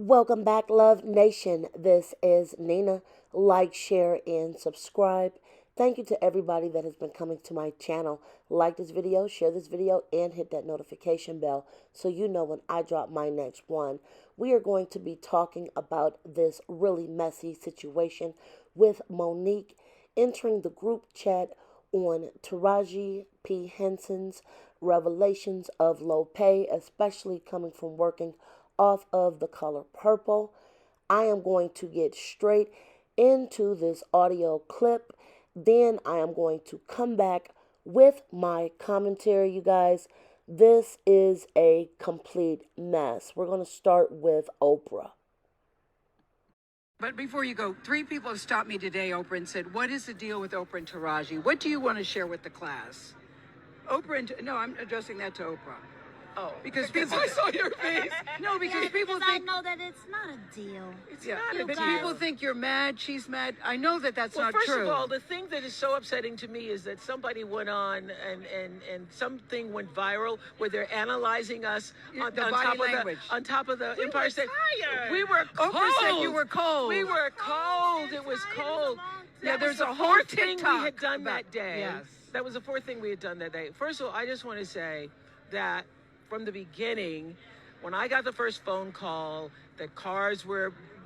Welcome back, Love Nation. This is Nina. Like, share, and subscribe. Thank you to everybody that has been coming to my channel. Like this video, share this video, and hit that notification bell so you know when I drop my next one. We are going to be talking about this really messy situation with Monique entering the group chat on Taraji P. Henson's revelations of low pay, especially coming from working off of the color purple. I am going to get straight into this audio clip. Then I am going to come back with my commentary, you guys. This is a complete mess. We're going to start with Oprah. But before you go, 3 people have stopped me today, Oprah, and said, what is the deal with Oprah and Taraji? What do you want to share with the class? No, I'm addressing that to Oprah. Oh, because people, I saw your face. No, because people think I know that it's not a deal. It's yeah, not a but deal. people think you're mad, she's mad. I know that that's not first true. First of all, the thing that is so upsetting to me is that somebody went on and something went viral where they're analyzing us on top of the Empire State. We were cold. Oprah said you were cold. We were cold. It was cold. Yeah, there's a a whole fourth thing we had done that day. Yes. That was the fourth thing we had done that day. First of all, I just want to say that from the beginning, when I got the first phone call that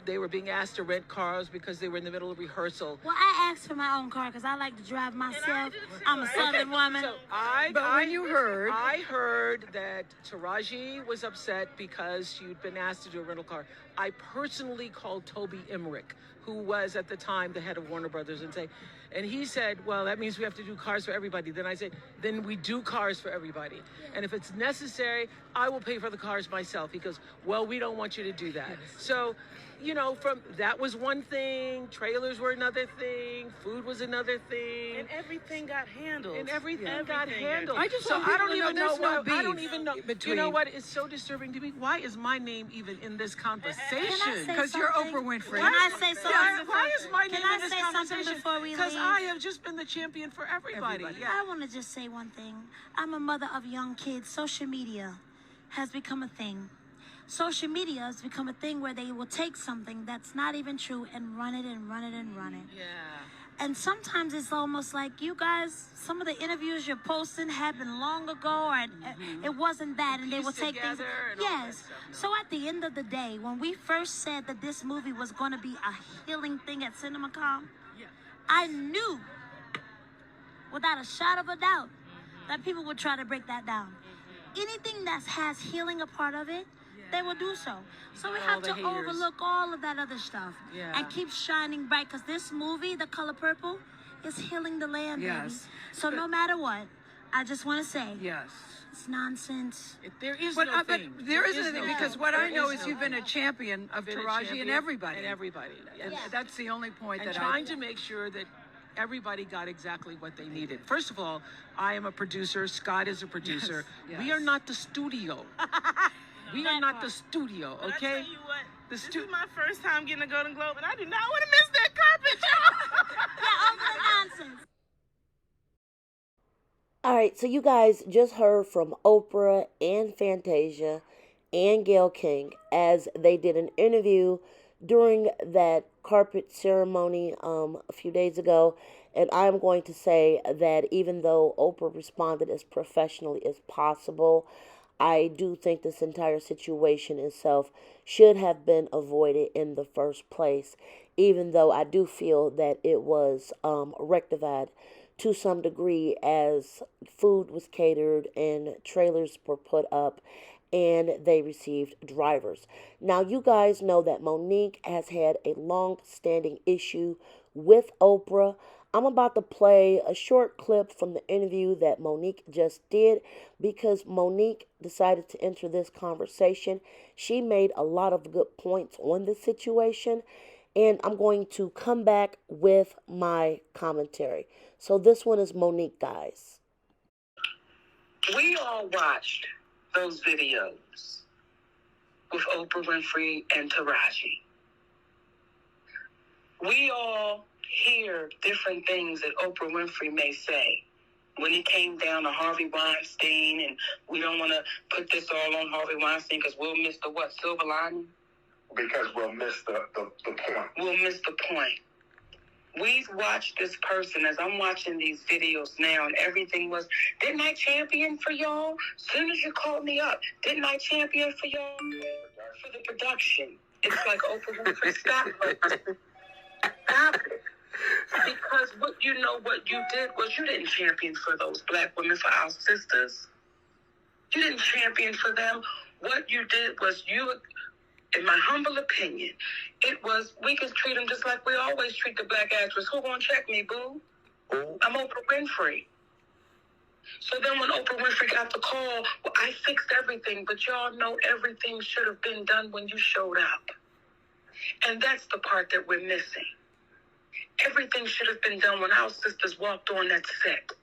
they were being asked to rent cars because they were in the middle of rehearsal. Well, I asked for my own car because I like to drive myself. I'm a Southern woman. So I heard that Taraji was upset because she'd been asked to do a rental car. I personally called Toby Emmerich, who was at the time the head of Warner Brothers, and he said, well, that means we have to do cars for everybody. Then I said, then we do cars for everybody. Yeah. And if it's necessary, I will pay for the cars myself. He goes, well, we don't want you to do that. Yes. So, that was one thing, trailers were another thing, food was another thing. And everything got handled. Got handled. I just I don't even know no beef. I don't even know. Between. You know what is so disturbing to me? Why is my name even in this conversation? Because you're Oprah Winfrey. Can I say something? Why is my name Can in this I say something conversation? before we leave? Because I have just been the champion for everybody. Yeah. I want to just say one thing. I'm a mother of young kids. Social media has become a thing. Social media has become a thing where they will take something that's not even true and run it and run it and run it. Yeah. And sometimes it's almost like you guys, some of the interviews you're posting happened long ago, or it wasn't that, and they will take things. Yes. So at the end of the day, when we first said that this movie was going to be a healing thing at CinemaCon, I knew, without a shot of a doubt, that people would try to break that down. Anything that has healing a part of it, they will do so. So we have to overlook all of that other stuff and keep shining bright, because this movie, The Color Purple, is healing the land, baby. So no matter what, I just want to say, it's nonsense. There is but there is isn't anything, because what I know is you've been a champion of Taraji and everybody. And that's the only point that trying to make sure that everybody got exactly what they needed. First of all, I am a producer. Scott is a producer. Yes. We are not the studio. We are not the studio, okay? But I tell you what, this is my first time getting a Golden Globe, and I do not want to miss that carpet, y'all. Over the nonsense. All right, so you guys just heard from Oprah and Fantasia and Gayle King as they did an interview during that carpet ceremony a few days ago. And I'm going to say that even though Oprah responded as professionally as possible, I do think this entire situation itself should have been avoided in the first place, even though I do feel that it was rectified to some degree as food was catered and trailers were put up and they received drivers. Now, you guys know that Monique has had a long-standing issue with Oprah. I'm about to play a short clip from the interview that Monique just did because Monique decided to enter this conversation. She made a lot of good points on this situation, and I'm going to come back with my commentary. So this one is Monique, guys. We all watched those videos with Oprah Winfrey and Taraji. We all hear different things that Oprah Winfrey may say. When it came down to Harvey Weinstein, and we don't want to put this all on Harvey Weinstein because we'll miss the what, silver lining? Because we'll miss the point. We'll miss the point. We've watched this person, as I'm watching these videos now, and everything was, didn't I champion for y'all? As soon as you called me up, didn't I champion for y'all? For the production. It's like Oprah Winfrey, stop it. Stop it. Because what you did was you didn't champion for those black women, for our sisters. You didn't champion for them. What you did was in my humble opinion, it was, we could treat them just like we always treat the black actress. Who gonna check me, boo? I'm Oprah Winfrey. So then when Oprah Winfrey got the call, well, I fixed everything, but y'all know everything should have been done when you showed up. And that's the part that we're missing. Everything should have been done when our sisters walked on that set.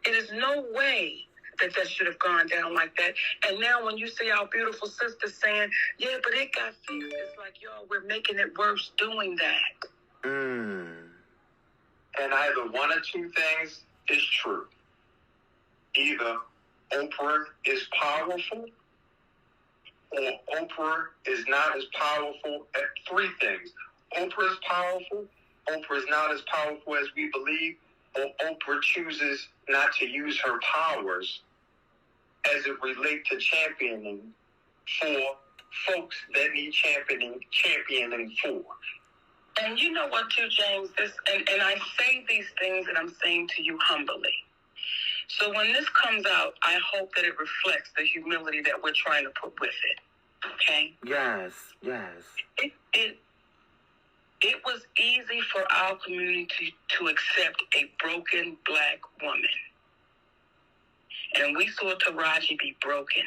It is no way that should have gone down like that. And now when you see our beautiful sisters saying, yeah, but it got fixed, it's like, y'all, we're making it worse doing that. And either one or two things is true. Either Oprah is powerful, or Oprah is not as powerful at three things. Oprah is powerful, Oprah is not as powerful as we believe, or Oprah chooses not to use her powers as it relates to championing for folks that need championing for. And you know what, too, James? And I say these things, and I'm saying to you humbly. So when this comes out, I hope that it reflects the humility that we're trying to put with it. Okay? Yes. It was easy for our community to accept a broken black woman. And we saw Taraji be broken.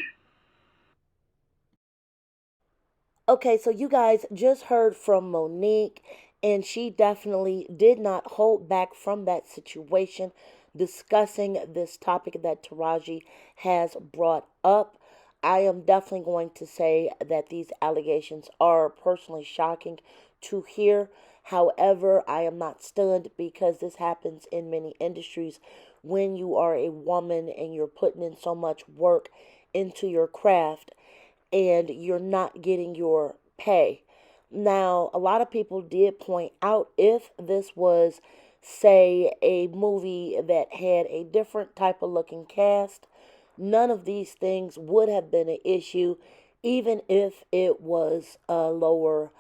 Okay, so you guys just heard from Monique, and she definitely did not hold back from that situation, discussing this topic that Taraji has brought up. I am definitely going to say that these allegations are personally shocking to hear. However, I am not stunned because this happens in many industries when you are a woman and you're putting in so much work into your craft and you're not getting your pay. Now, a lot of people did point out if this was, say, a movie that had a different type of looking cast, none of these things would have been an issue, even if it was a lower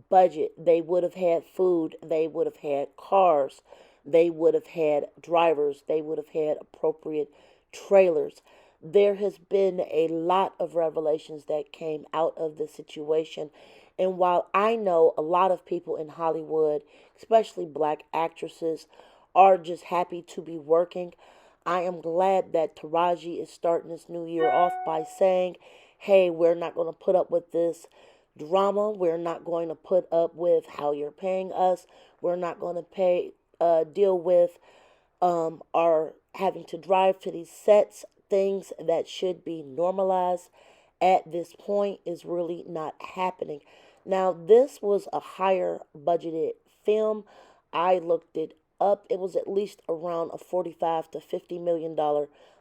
budget. They would have had food, they would have had cars, they would have had drivers, they would have had appropriate trailers. There has been a lot of revelations that came out of the situation. And while I know a lot of people in Hollywood, especially black actresses, are just happy to be working, I am glad that Taraji is starting this new year off by saying, hey, we're not going to put up with this drama. We're not going to put up with how you're paying us. We're not going to deal with our having to drive to these sets. Things that should be normalized at this point is really not happening. Now, this was a higher budgeted film. I looked it up. It was at least around a $45 to $50 million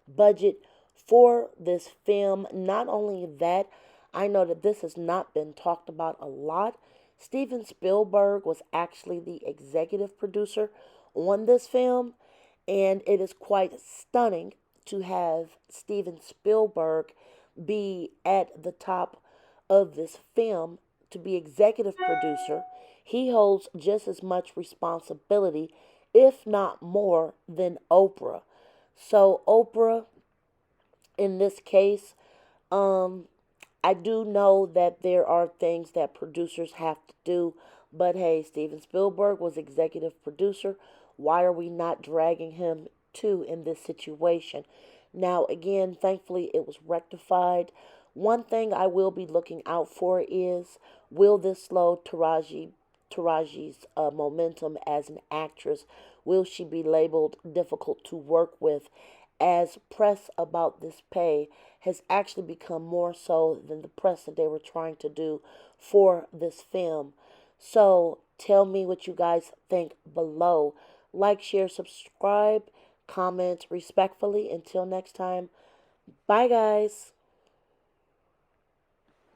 budget for this film. Not only that, I know that this has not been talked about a lot. Steven Spielberg was actually the executive producer on this film, and it is quite stunning to have Steven Spielberg be at the top of this film, to be executive producer. He holds just as much responsibility, if not more, than Oprah. So Oprah, in this case, I do know that there are things that producers have to do, but hey, Steven Spielberg was executive producer. Why are we not dragging him too in this situation? Now, again, thankfully it was rectified. One thing I will be looking out for is, will this slow Taraji's momentum as an actress? Will she be labeled difficult to work with, as press about this pay has actually become more so than the press that they were trying to do for this film? So tell me what you guys think below. Like, share, subscribe, comment respectfully. Until next time, bye guys.